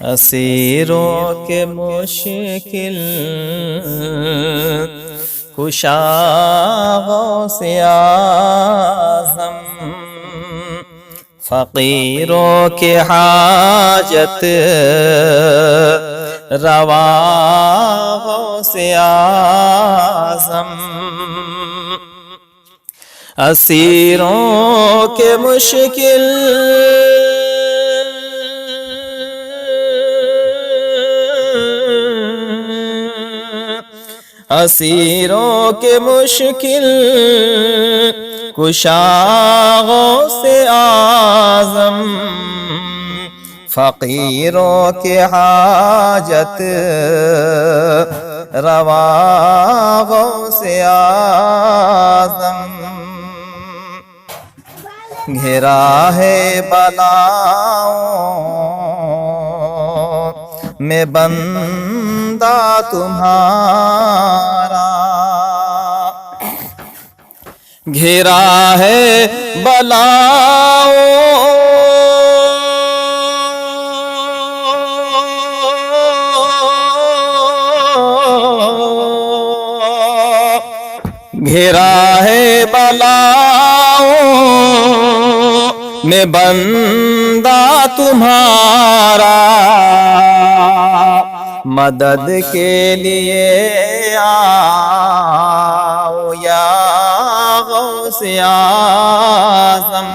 असीरों के मुश्किल कुशा गौसे आज़म, फ़कीरों के हाजत रवा गौसे आज़म। असीरों के मुश्किल असीरों के मुश्किल कुशा गौसे आज़म, फ़कीरों के हाजत रवा गौसे आज़म। घेरा है बलाओं में बंदा तुम्हारा, घेरा है बलाओं घेरा है बलाओं में बंदा तुम्हारा, मदद के लिए आओ या गौसे आज़म,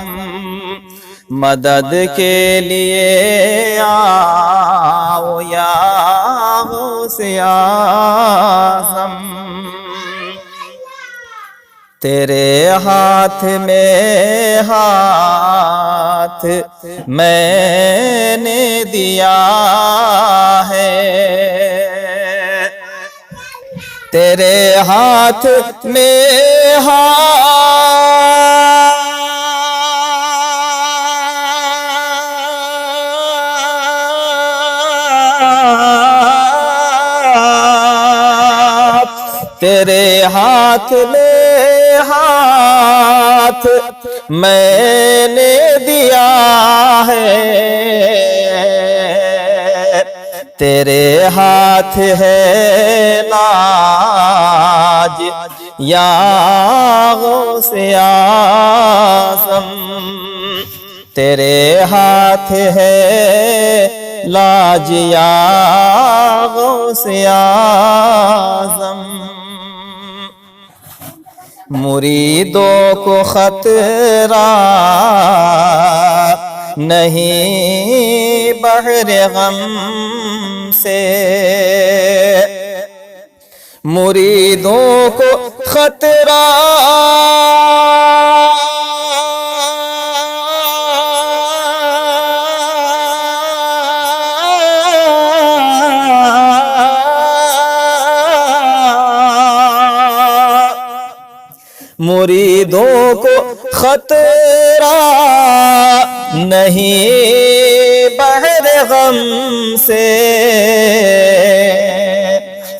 मदद के लिए आओ या गौसे आज़म। तेरे हाथ में हाथ मैंने दिया है, तेरे हाथ में तेरे हाथ में हाथ मैंने दिया है, तेरे हाथ है लाज या गौसे आज़म, तेरे हाथ है लाज या गौसे आज़म। मुरीदों को खतरा नहीं बहरे गम से, मुरीदों को खतरा मुरीदों को खतरा नहीं बहरे गम से,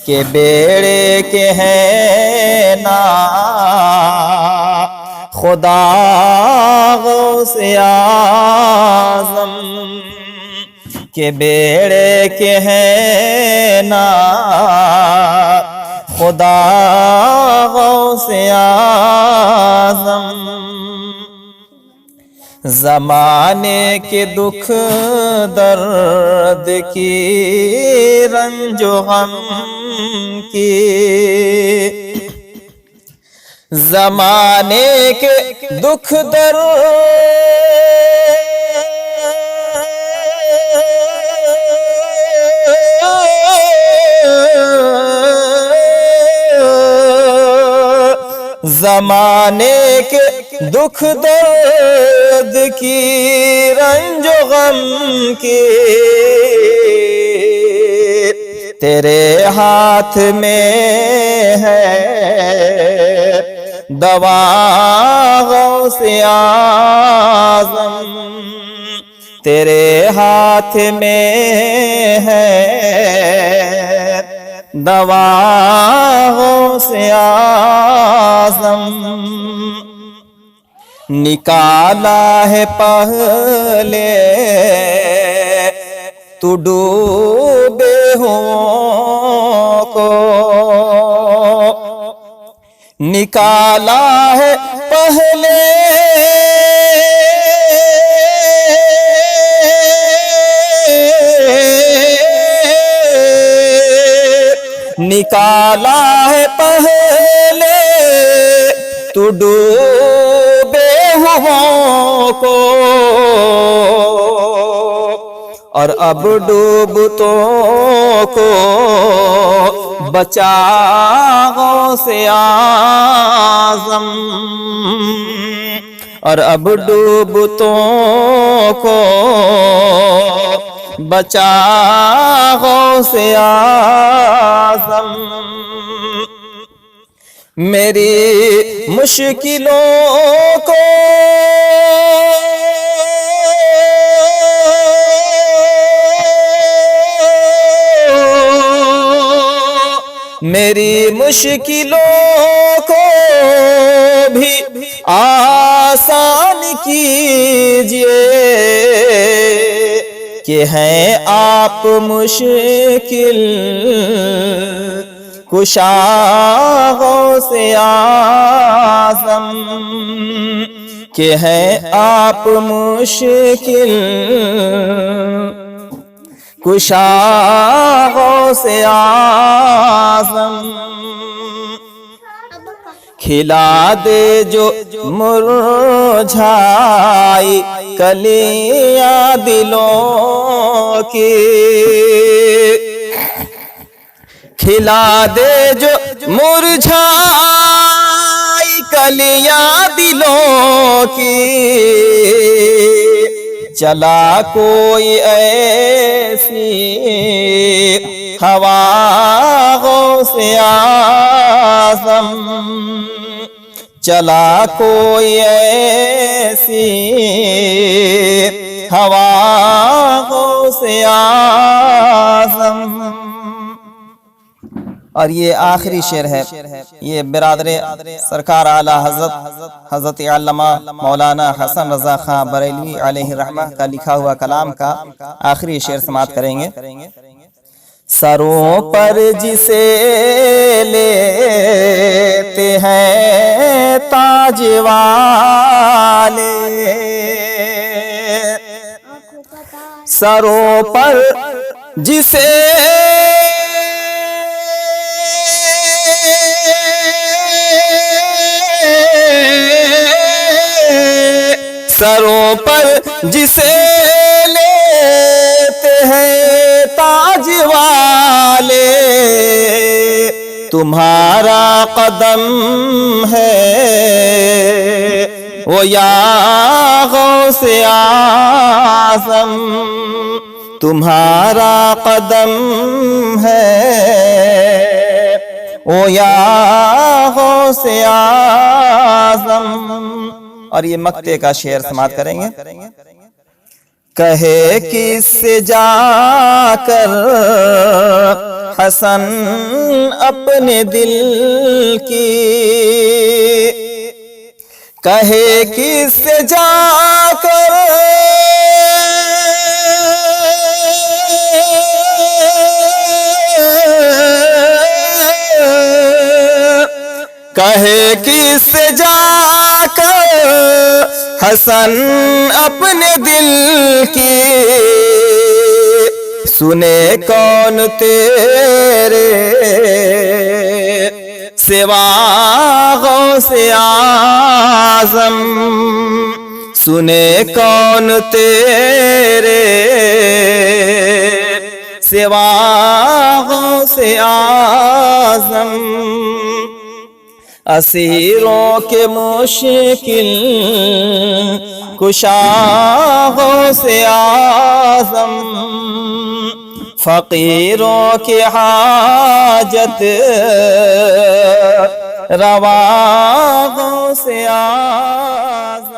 के बेड़े के हैं ना खुदा गौसे आज़म, के बेड़े के हैं ना खुदा गौसे आज़म। ज़माने के दुख दर्द की रंजो गम की, ज़माने के दुख दर्द ज़माने के दुख दर्द की रंजो गम की, तेरे हाथ में है दवा गौसे आज़म, तेरे हाथ में है दवा गौसे आज़म। निकाला है पहले तू डूबे हुओं को निकाला है पहले निकाला है पहले तू डूबे हुओं को और अब डूबतों को बचा गौसे आज़म और अब डूबतों को बचा गौसे आज़म मेरी मुश्किलों को मेरी मुश्किलों को भी आसान कीजिए कि हैं आप मुश्किल कुशा गौसे आज़म कि हैं आप मुश्किल कुशा गौसे आज़म खिला दे जो मुरझाई कलियां दिलों की खिला दे जो मुरझाई कलियां दिलों की चला कोई ऐसी हवा गौसे आज़म चला कोई ऐसी हवा गौसे आज़म। और ये आखिरी शेर है, ये बिरादरे सरकार आला हज़रत अल्लामा मौलाना हसन रज़ा खां बरेलवी अलैहि रहमह का लिखा हुआ कलाम का आखिरी शेर समाप्त करेंगे। सरों पर जिसे लेते हैं ताज वाले सरों पर जिसे सरों पर जिसे लेते हैं ताज वाले तुम्हारा कदम है वो या गौसे आज़म तुम्हारा कदम है ओ या गौसे आज़म। और ये मक्ते का शेर समाप्त करेंगे। कहे किससे जाकर हसन अपने दिल की कहे किससे जाकर कहे किससे जाकर हसन अपने दिल की सुने कौन तेरे सिवा गौसे आज़म सुने कौन तेरे सिवा गौसे आज़म। असीरों के मुश्किल कुशा गौसे आज़म फकीरों की हाजत रवा गौसे आज़म।